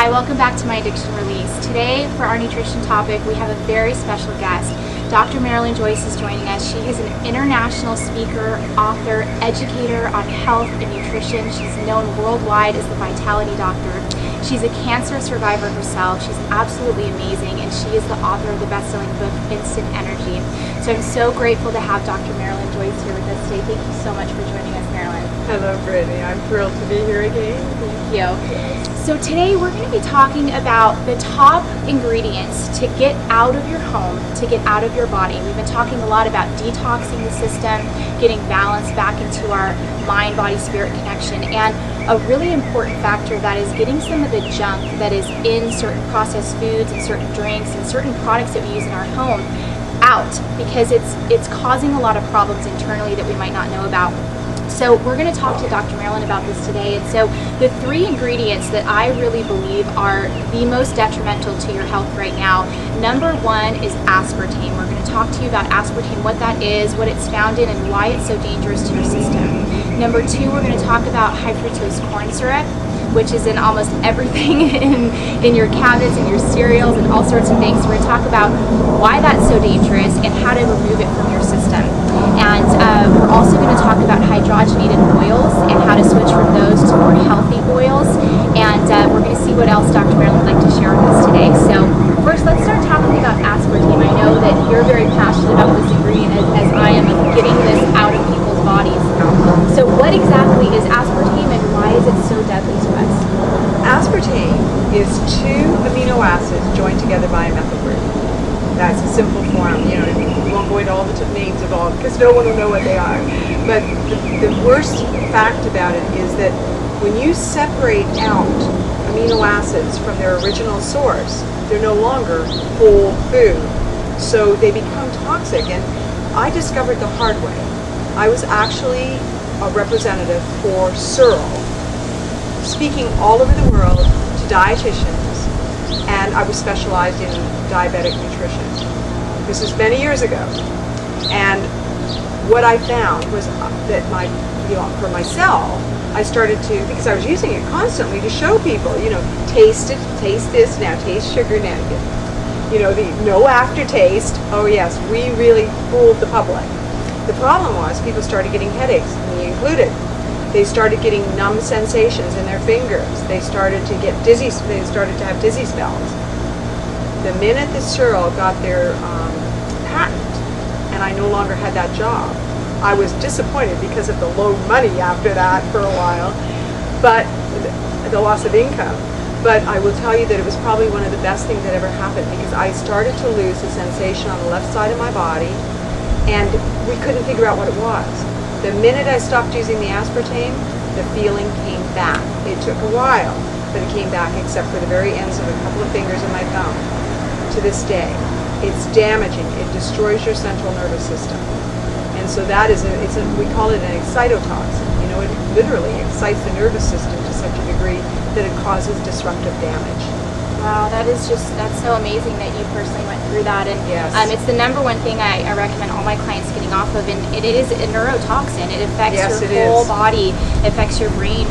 Hi, welcome back to My Addiction Release. Today, for our nutrition topic, we have a very special guest. Dr. Marilyn Joyce is joining us. She is an international speaker, author, educator on health and nutrition. She's known worldwide as the Vitality Doctor. She's a cancer survivor herself. She's absolutely amazing, and she is the author of the best-selling book, Instant Energy. So I'm so grateful to have Dr. Marilyn Joyce here with us today. Thank you so much for joining us, Marilyn. Hello, Brittney. I'm thrilled to be here again. Thank you. So today we're going to be talking about the top ingredients to get out of your home, to get out of your body. We've been talking a lot about detoxing the system, getting balance back into our mind, body, spirit connection, and a really important factor that is getting some of the junk that is in certain processed foods and certain drinks and certain products that we use in our home out, because it's causing a lot of problems internally that we might not know about. So we're going to talk to Dr. Marilyn about this today. And so the three ingredients that I really believe are the most detrimental to your health right now. Number one is aspartame. We're going to talk to you about aspartame, what that is, what it's found in, and why it's so dangerous to your system. Number two, we're going to talk about high fructose corn syrup, which is in almost everything in your cabinets and your cereals and all sorts of things. So we're going to talk about why that's so dangerous and how to remove it from your system. And we're also going to talk about hydrogenated oils and how to switch from those to more healthy oils. And we're going to see what else Dr. Marilyn would like to share with us today. So first, let's start talking about aspartame. I know that you're very passionate about this ingredient as I am, of getting this out of people's bodies. So what exactly is aspartame and why is it so deadly to us? Aspartame is two amino acids joined together by a methyl group. That's a simple form. You know, we won't go into all the names of all because no one will know what they are. But the worst fact about it is that when you separate out amino acids from their original source, they're no longer whole food. So they become toxic. And I discovered the hard way. I was actually a representative for Searle, speaking all over the world to dietitians, and I was specialized in diabetic nutrition. This was many years ago, and what I found was that for myself, I started to, because I was using it constantly to show people, taste it, taste this, now taste sugar, now the no aftertaste. Oh yes, we really fooled the public. The problem was people started getting headaches, me included. They started getting numb sensations in their fingers. They started to get dizzy. They started to have dizzy spells. The minute that Searle got their patent, and I no longer had that job, I was disappointed because of the low money after that for a while, but the loss of income. But I will tell you that it was probably one of the best things that ever happened, because I started to lose the sensation on the left side of my body, and we couldn't figure out what it was. The minute I stopped using the aspartame, the feeling came back. It took a while, but it came back, except for the very ends of a couple of fingers of my thumb. To this day, it's damaging. It destroys your central nervous system. And so that is we call it an excitotoxin. It literally excites the nervous system to such a degree that it causes disruptive damage. Wow, that's so amazing that you personally went through that. And yes. It's the number one thing I recommend all my clients getting off of, and it is a neurotoxin. It affects your whole body, it affects your brain,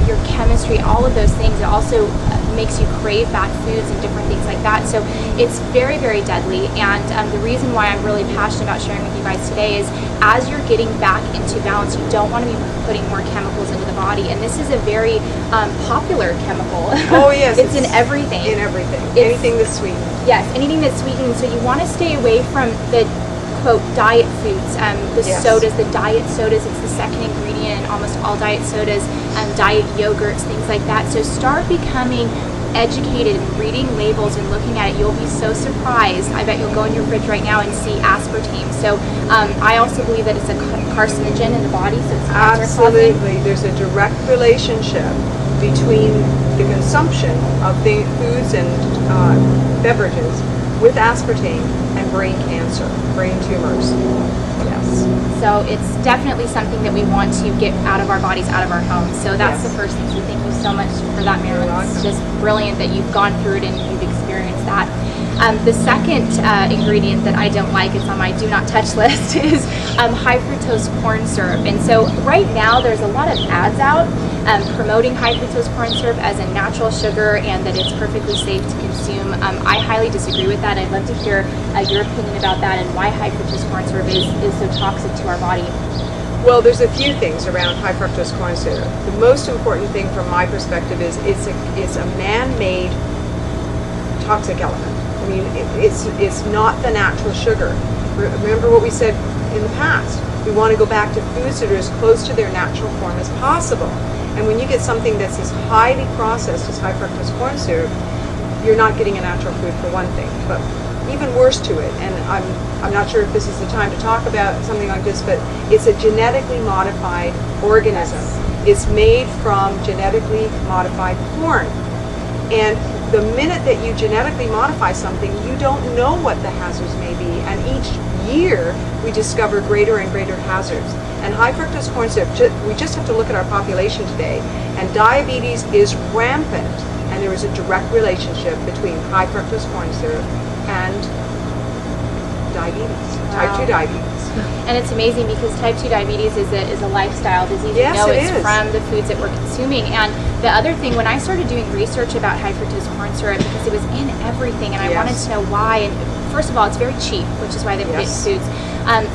your chemistry, all of those things. It also makes you crave bad foods and different things like that. So it's very, very deadly. And the reason why I'm really passionate about sharing with you guys today is, as you're getting back into balance, you don't want to be putting more chemicals into the body. And this is a very popular chemical. Oh yes. It's in everything. In everything. Anything that's sweetened. Yes, anything that's sweetened. So you want to stay away from the quote diet foods, sodas, the diet sodas. It's the second ingredient in almost all diet sodas, diet yogurts, things like that. So start becoming educated and reading labels and looking at it. You'll be so surprised. I bet you'll go in your fridge right now and see aspartame. So I also believe that it's a carcinogen in the body, so it's absolutely. There's a direct relationship between the consumption of the foods and beverages with aspartame and brain cancer, brain tumors. Yes. So it's definitely something that we want to get out of our bodies, out of our homes. So that's Yes. the first thing. So thank you so much for that, Marilyn. You're It's welcome. just brilliant that you've gone through it and you've experienced that. The second ingredient that I don't like, it's on my do not touch list, is high fructose corn syrup. And so right now there's a lot of ads out promoting high fructose corn syrup as a natural sugar and that it's perfectly safe to consume. I highly disagree with that. I'd love to hear your opinion about that and why high fructose corn syrup is so toxic to our body. Well, there's a few things around high fructose corn syrup. The most important thing from my perspective is it's a man-made toxic element. I mean, it's not the natural sugar. Remember what we said in the past. We want to go back to foods that are as close to their natural form as possible. And when you get something that's as highly processed as high fructose corn syrup, you're not getting a natural food for one thing. But even worse to it, and I'm not sure if this is the time to talk about something like this, but it's a genetically modified organism. It's made from genetically modified corn. And the minute that you genetically modify something, you don't know what the hazards may be. And each year, we discover greater and greater hazards. And high fructose corn syrup, we just have to look at our population today, and diabetes is rampant. And there is a direct relationship between high fructose corn syrup and diabetes, type 2 diabetes. And it's amazing because type 2 diabetes is a lifestyle disease. Yes, you know, it it's is. from the foods that we're consuming. And the other thing, when I started doing research about high fructose corn syrup, because it was in everything, and I wanted to know why. And first of all, it's very cheap, which is why they put it in foods.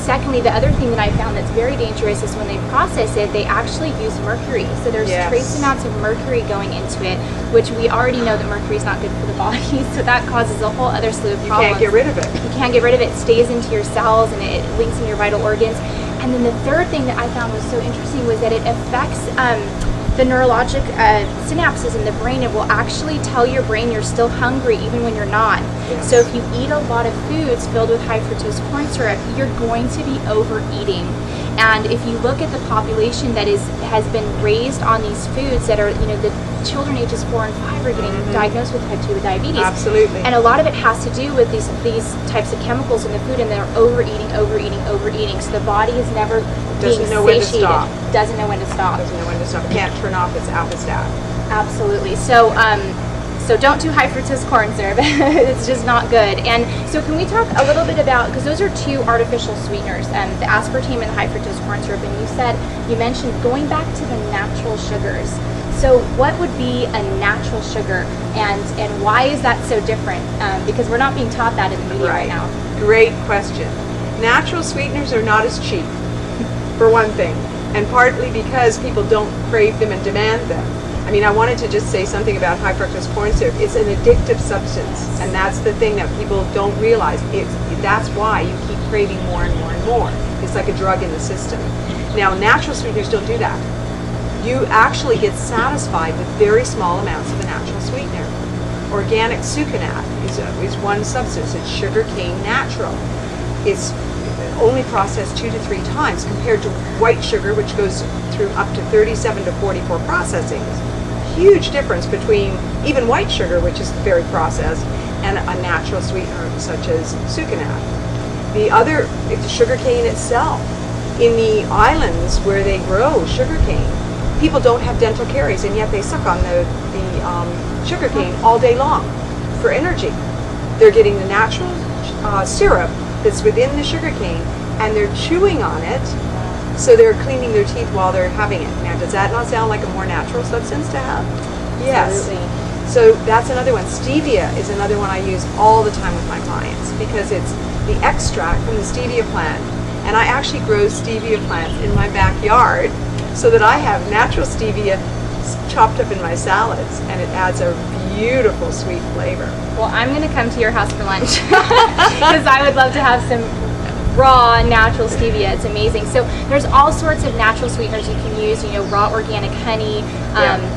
Secondly, the other thing that I found that's very dangerous is when they process it, they actually use mercury. So there's trace amounts of mercury going into it, which we already know that mercury is not good for the body. So that causes a whole other slew of problems. You can't get rid of it. You can't get rid of it. It stays into your cells and it links in your vital organs. And then the third thing that I found was so interesting was that it affects the neurologic synapses in the brain. It will actually tell your brain you're still hungry even when you're not. Yes. So if you eat a lot of foods filled with high fructose corn syrup, you're going to be overeating. And if you look at the population that has been raised on these foods that are, the children ages 4 and 5 are getting diagnosed with type 2 diabetes. Absolutely. And a lot of it has to do with these types of chemicals in the food, and they're overeating. So the body is never Doesn't know when to stop. Doesn't know when to stop. Doesn't know when to stop. It can't turn off its alpha-stat. Absolutely. So don't do high fructose corn syrup. It's just not good. And so can we talk a little bit about, because those are two artificial sweeteners, the aspartame and the high fructose corn syrup, and you mentioned going back to the natural sugars. So what would be a natural sugar, and why is that so different? Because we're not being taught that in the media right now. Great question. Natural sweeteners are not as cheap, for one thing, and partly because people don't crave them and demand them. I mean, I wanted to just say something about high fructose corn syrup. It's an addictive substance, and that's the thing that people don't realize. That's why you keep craving more and more and more. It's like a drug in the system. Now, natural sweeteners don't do that. You actually get satisfied with very small amounts of a natural sweetener. Organic sucanat is one substance. It's sugarcane natural. It's only processed 2 to 3 times compared to white sugar, which goes through up to 37 to 44 processings. Huge difference between even white sugar, which is very processed, and a natural sweetener such as sucanat. The other, it's sugarcane itself. In the islands where they grow sugarcane, people don't have dental caries, and yet they suck on the sugarcane all day long for energy. They're getting the natural syrup that's within the sugarcane, and they're chewing on it, so they're cleaning their teeth while they're having it. Now, does that not sound like a more natural substance to have? Yes. Absolutely. So that's another one. Stevia is another one I use all the time with my clients because it's the extract from the stevia plant. And I actually grow stevia plants in my backyard so that I have natural stevia chopped up in my salads, and it adds a beautiful sweet flavor. Well, I'm going to come to your house for lunch because I would love to have some raw natural stevia. It's amazing. So there's all sorts of natural sweeteners you can use, raw organic honey,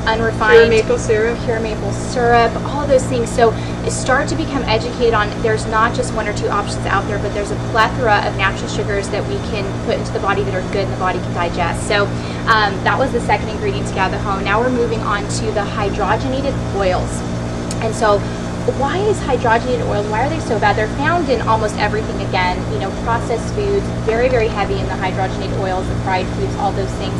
unrefined pure maple syrup, all those things. So start to become educated on, there's not just 1 or 2 options out there, but there's a plethora of natural sugars that we can put into the body that are good and the body can digest. So that was the second ingredient to get out of the home. Now we're moving on to the hydrogenated oils. And so why is hydrogenated oils, why are they so bad? They're found in almost everything again, processed foods, very, very heavy in the hydrogenated oils, the fried foods, all those things.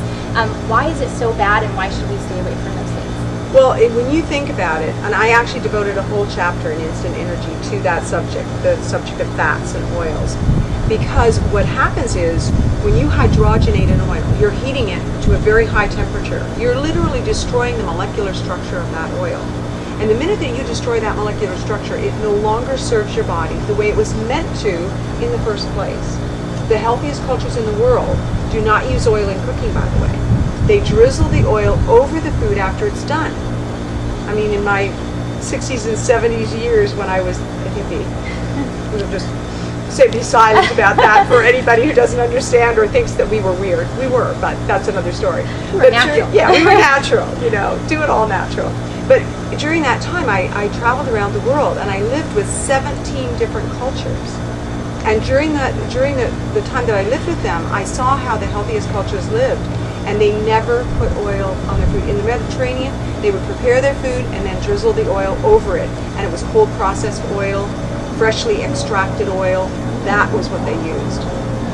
Why is it so bad, and why should we stay away from those things? Well, when you think about it, and I actually devoted a whole chapter in Instant Energy to that subject, the subject of fats and oils. Because what happens is, when you hydrogenate an oil, you're heating it to a very high temperature. You're literally destroying the molecular structure of that oil. And the minute that you destroy that molecular structure, it no longer serves your body the way it was meant to in the first place. The healthiest cultures in the world do not use oil in cooking, by the way. They drizzle the oil over the food after it's done. I mean, in my 60s and 70s years when I was a hippie, we'll just be silent about that for anybody who doesn't understand or thinks that we were weird. We were, but that's another story. We were natural. Yeah, we were natural, do it all natural. But during that time, I traveled around the world, and I lived with 17 different cultures. And during the time that I lived with them, I saw how the healthiest cultures lived, and they never put oil on their food. In the Mediterranean, they would prepare their food and then drizzle the oil over it, and it was cold processed oil, freshly extracted oil. That was what they used.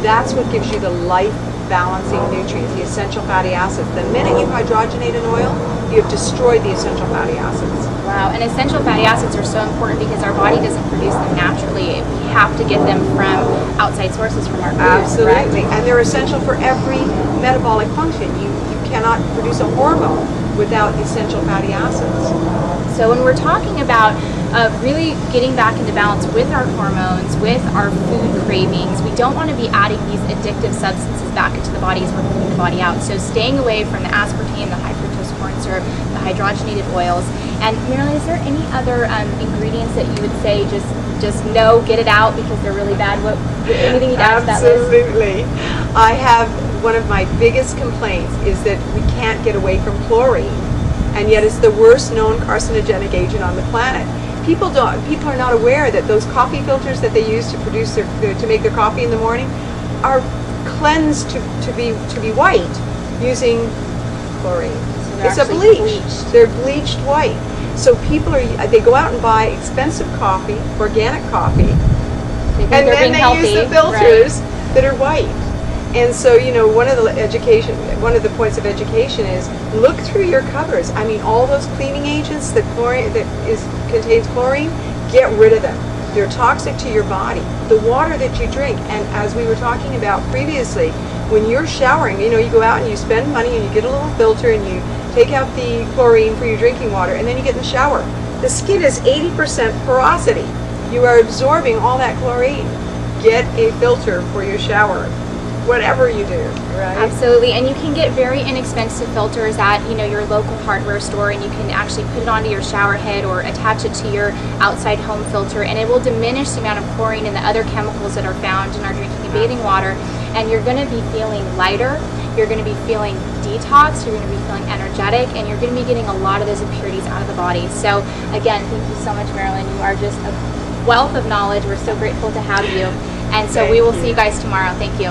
That's what gives you the life balancing nutrients, the essential fatty acids. The minute you hydrogenate an oil, you have destroyed the essential fatty acids. Wow, and essential fatty acids are so important because our body doesn't produce them naturally. We have to get them from outside sources, from our food. Absolutely, correct? and they're essential for every metabolic function. You cannot produce a hormone without essential fatty acids. So when we're talking about really getting back into balance with our hormones, with our food cravings, we don't want to be adding these addictive substances back into the body as we're cleaning the body out. So staying away from the aspartame, the high fructose corn syrup, the hydrogenated oils. And Marilyn, is there any other ingredients that you would say just no, get it out because they're really bad? Anything you'd add to that list? Absolutely. I have one of my biggest complaints is that we can't get away from chlorine, and yet it's the worst known carcinogenic agent on the planet. People are not aware that those coffee filters that they use to make their coffee in the morning are cleansed to be white using chlorine. So it's a bleach. They're bleached white. So they go out and buy expensive coffee, organic coffee, and then they use the filters that are white. And so, one of the points of education is look through your cupboards. I mean, all those cleaning agents that contains chlorine, get rid of them. They're toxic to your body. The water that you drink, and as we were talking about previously, when you're showering, you go out and you spend money and you get a little filter and you take out the chlorine for your drinking water, and then you get in the shower. The skin is 80% porosity. You are absorbing all that chlorine. Get a filter for your shower. Whatever you do, right? Absolutely, and you can get very inexpensive filters at your local hardware store, and you can actually put it onto your shower head or attach it to your outside home filter, and it will diminish the amount of chlorine and the other chemicals that are found in our drinking and bathing water, and you're going to be feeling lighter, you're going to be feeling detoxed, you're going to be feeling energetic, and you're going to be getting a lot of those impurities out of the body. So again, thank you so much, Marilyn. You are just a wealth of knowledge. We're so grateful to have you, and so we will see you guys tomorrow. Thank you.